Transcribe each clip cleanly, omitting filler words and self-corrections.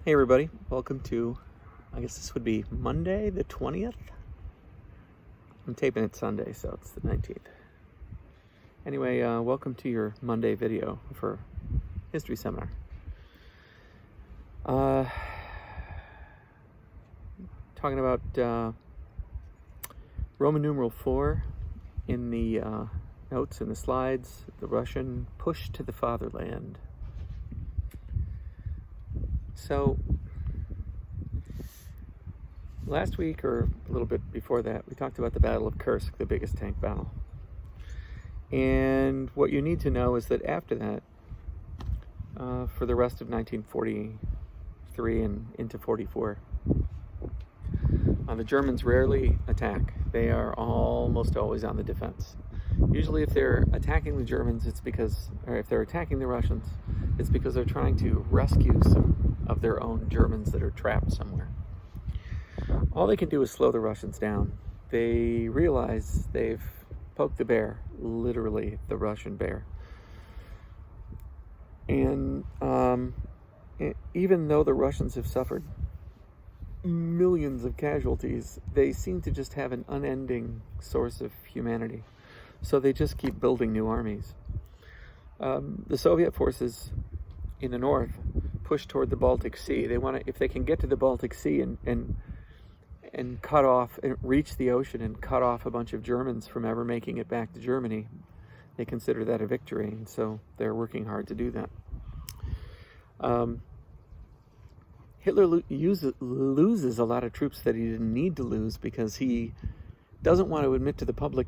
Hey everybody, welcome to, I guess this would be Monday the 20th? I'm taping it Sunday, so it's the 19th. Anyway, welcome to your Monday video for history seminar. Talking about Roman numeral 4 in the notes in the slides, the Russian push to the fatherland. So, last week, or a little bit before that, we talked about the Battle of Kursk, the biggest tank battle. And what you need to know is that after that, for the rest of 1943 and into 44, the Germans rarely attack. They are almost always on the defense. Usually if they're attacking the Germans, it's because, or if they're attacking the Russians, it's because they're trying to rescue some of their own Germans that are trapped somewhere. All they can do is slow the Russians down. They realize they've poked the bear, literally the Russian bear. And even though the Russians have suffered millions of casualties, they seem to just have an unending source of humanity. So they just keep building new armies. The Soviet forces in the north push toward the Baltic Sea. They want to, if they can get to the Baltic Sea and cut off, and reach the ocean and cut off a bunch of Germans from ever making it back to Germany, they consider that a victory, and so they're working hard to do that. Hitler loses a lot of troops that he didn't need to lose because he doesn't want to admit to the public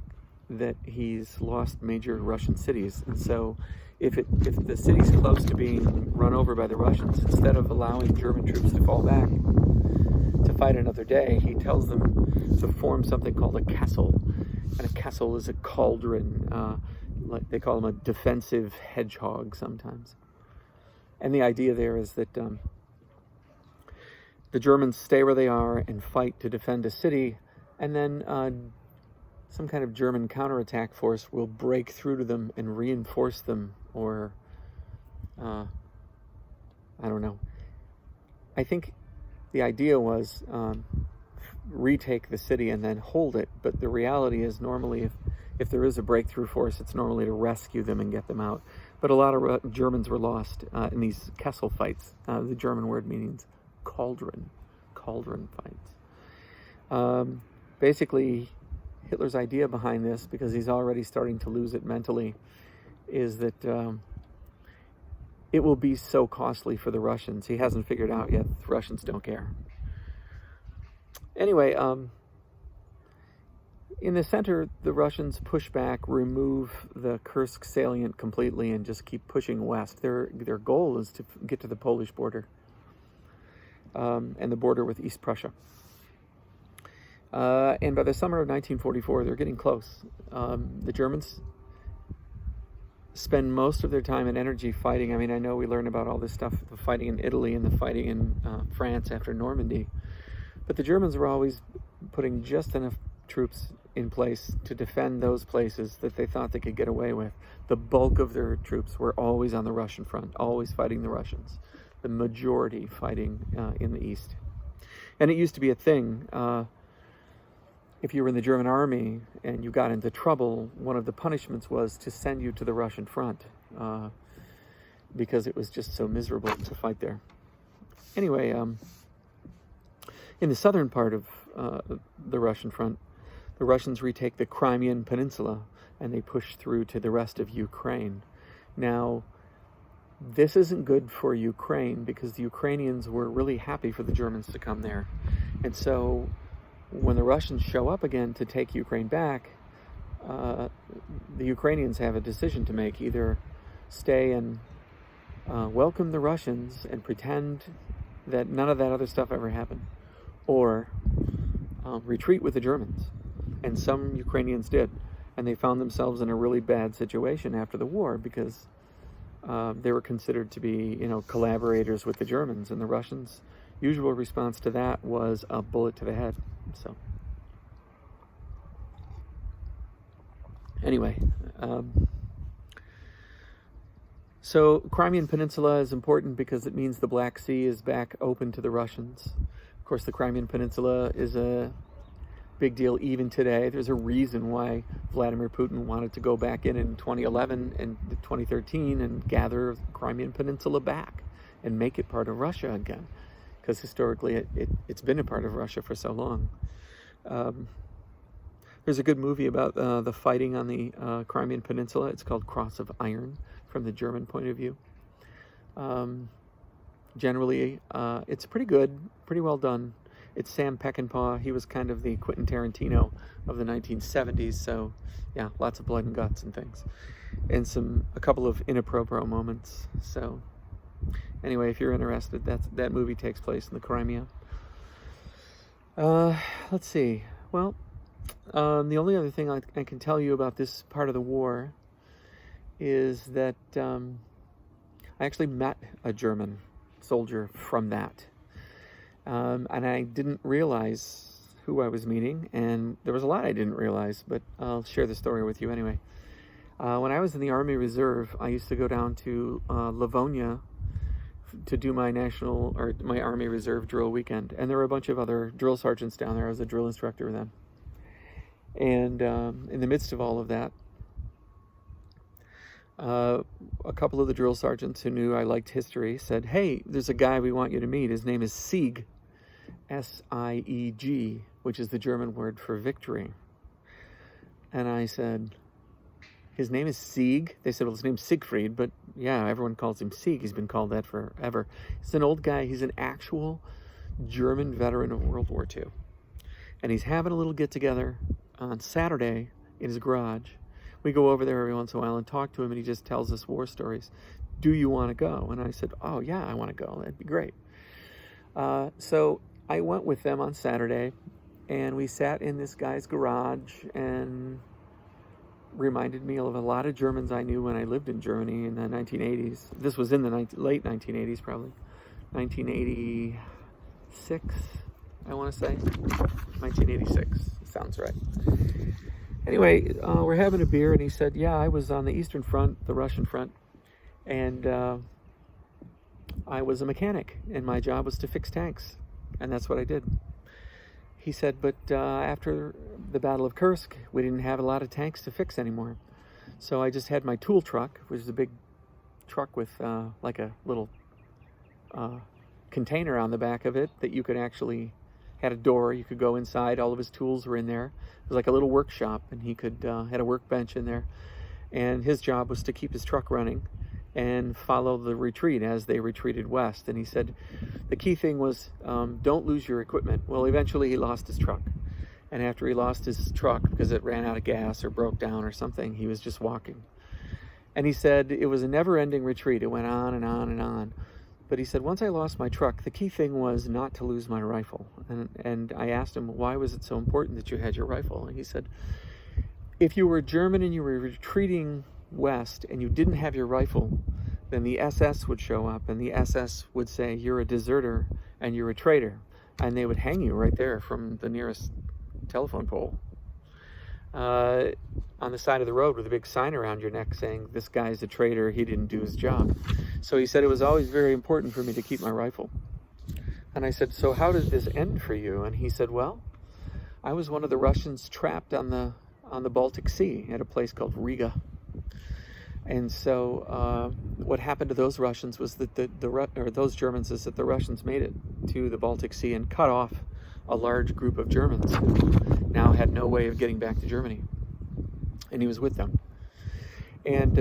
that he's lost major Russian cities. And so if the city's close to being run over by the Russians, instead of allowing German troops to fall back to fight another day, he tells them to form something called a castle. And a castle is a cauldron, like they call them a defensive hedgehog sometimes. And the idea there is that the Germans stay where they are and fight to defend a city, and then some kind of German counterattack force will break through to them and reinforce them, or I don't know. I think the idea was retake the city and then hold it, but the reality is normally if there is a breakthrough force, it's normally to rescue them and get them out. But a lot of Germans were lost in these Kessel fights. The German word means cauldron fights. Basically, Hitler's idea behind this, because he's already starting to lose it mentally, is that it will be so costly for the Russians. He hasn't figured out yet the Russians don't care. Anyway, in the center, the Russians push back, remove the Kursk salient completely, and just keep pushing west. Their goal is to get to the Polish border and the border with East Prussia. And by the summer of 1944, they're getting close. The Germans spend most of their time and energy fighting. I mean, I know we learn about all this stuff, the fighting in Italy and the fighting in France after Normandy. But the Germans were always putting just enough troops in place to defend those places that they thought they could get away with. The bulk of their troops were always on the Russian front, always fighting the Russians. The majority fighting in the east. And it used to be a thing. If you were in the German army and you got into trouble, one of the punishments was to send you to the Russian front because it was just so miserable to fight there. Anyway, in the southern part of the Russian front, the Russians retake the Crimean Peninsula and they push through to the rest of Ukraine. Now, this isn't good for Ukraine because the Ukrainians were really happy for the Germans to come there. And so when the Russians show up again to take Ukraine back, the Ukrainians have a decision to make. Either stay and welcome the Russians and pretend that none of that other stuff ever happened, or retreat with the Germans. And some Ukrainians did. And they found themselves in a really bad situation after the war because they were considered to be, collaborators with the Germans. And the Russians' usual response to that was a bullet to the head. So, anyway, So Crimean Peninsula is important because it means the Black Sea is back open to the Russians. Of course, the Crimean Peninsula is a big deal even today. There's a reason why Vladimir Putin wanted to go back in 2011 and 2013 and gather the Crimean Peninsula back and make it part of Russia again, because historically it's been a part of Russia for so long. There's a good movie about the fighting on the Crimean Peninsula. It's called Cross of Iron, from the German point of view. Generally, it's pretty good, pretty well done. It's Sam Peckinpah. He was kind of the Quentin Tarantino of the 1970s. So, yeah, lots of blood and guts and things, and a couple of inappropriate moments. So, anyway, if you're interested, that movie takes place in the Crimea. Let's see. Well, the only other thing I can tell you about this part of the war is that I actually met a German soldier from that. And I didn't realize who I was meeting, and there was a lot I didn't realize, but I'll share the story with you anyway. When I was in the Army Reserve, I used to go down to Livonia to do my Army Reserve drill weekend, and there were a bunch of other drill sergeants down there. I was a drill instructor with them. And in the midst of all of that, a couple of the drill sergeants who knew I liked history said, "Hey, there's a guy we want you to meet. His name is Sieg, S-I-E-G, which is the German word for victory." And I said, "His name is Sieg?" They said, "Well, his name's Siegfried, but yeah, everyone calls him Sieg. He's been called that forever." He's an old guy. He's an actual German veteran of World War II. And he's having a little get-together on Saturday in his garage. We go over there every once in a while and talk to him, and he just tells us war stories. "Do you want to go?" And I said, "Oh, yeah, I want to go. That'd be great." So I went with them on Saturday, and we sat in this guy's garage, and reminded me of a lot of Germans I knew when I lived in Germany in the 1980s. This was in the late 1980s, probably. 1986, I want to say. 1986, sounds right. Anyway, we're having a beer, and he said, "Yeah, I was on the Eastern Front, the Russian front, and I was a mechanic, and my job was to fix tanks, and that's what I did." He said, "But after the Battle of Kursk, we didn't have a lot of tanks to fix anymore. So I just had my tool truck, which is a big truck with like a little container on the back of it that you could actually, had a door, you could go inside, all of his tools were in there. It was like a little workshop, and he could had a workbench in there. And his job was to keep his truck running and follow the retreat as they retreated west." And he said the key thing was don't lose your equipment. Well, eventually he lost his truck. And after he lost his truck because it ran out of gas or broke down or something, he was just walking. And he said it was a never-ending retreat. It went on and on and on. But he said, once I lost my truck, the key thing was not to lose my rifle. And I asked him, why was it so important that you had your rifle? And he said, if you were German and you were retreating west and you didn't have your rifle, then the SS would show up, and the SS would say, "You're a deserter and you're a traitor." And they would hang you right there from the nearest telephone pole on the side of the road with a big sign around your neck saying, "This guy's a traitor, he didn't do his job." So he said it was always very important for me to keep my rifle. And I said, "So how did this end for you?" And he said, "Well, I was one of the Russians trapped on the Baltic Sea at a place called Riga. And so what happened to those Russians was that those Germans is that the Russians made it to the Baltic Sea and cut off a large group of Germans who now had no way of getting back to Germany. And he was with them. And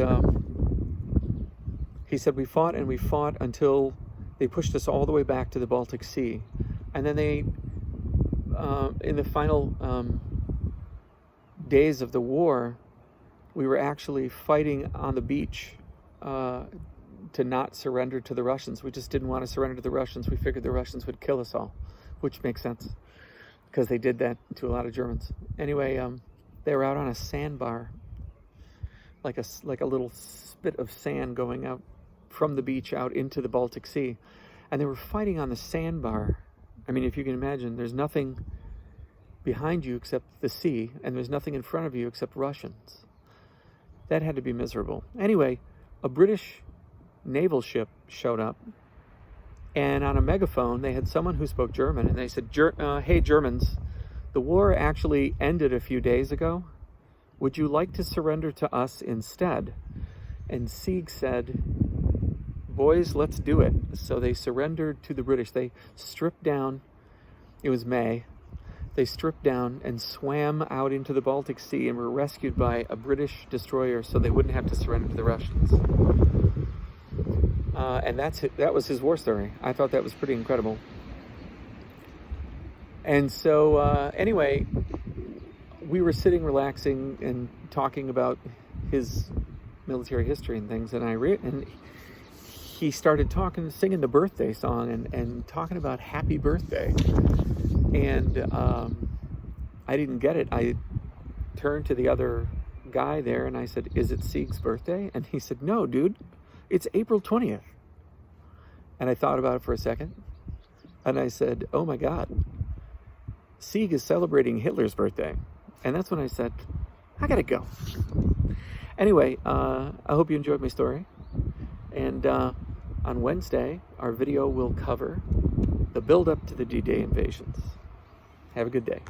he said, we fought and we fought until they pushed us all the way back to the Baltic Sea. And then they, in the final days of the war, we were actually fighting on the beach to not surrender to the Russians. We just didn't want to surrender to the Russians. We figured the Russians would kill us all, which makes sense because they did that to a lot of Germans. Anyway, they were out on a sandbar, like a little spit of sand going out from the beach out into the Baltic Sea. And they were fighting on the sandbar. I mean, if you can imagine, there's nothing behind you except the sea, and there's nothing in front of you except Russians. That had to be miserable. Anyway, a British naval ship showed up, and on a megaphone they had someone who spoke German, and they said, hey Germans, the war actually ended a few days ago. Would you like to surrender to us instead? And Sieg said, boys, let's do it. So they surrendered to the British. They stripped down, it was May, they stripped down and swam out into the Baltic Sea and were rescued by a British destroyer so they wouldn't have to surrender to the Russians. And that was his war story. I thought that was pretty incredible. And so, anyway, we were sitting, relaxing, and talking about his military history and things, and he started singing the birthday song and talking about happy birthday. And I didn't get it. I turned to the other guy there and I said, is it Sieg's birthday? And he said, no, dude, it's April 20th. And I thought about it for a second. And I said, oh my God, Sieg is celebrating Hitler's birthday. And that's when I said, I gotta go. Anyway, I hope you enjoyed my story. And on Wednesday, our video will cover the build-up to the D-Day invasions. Have a good day.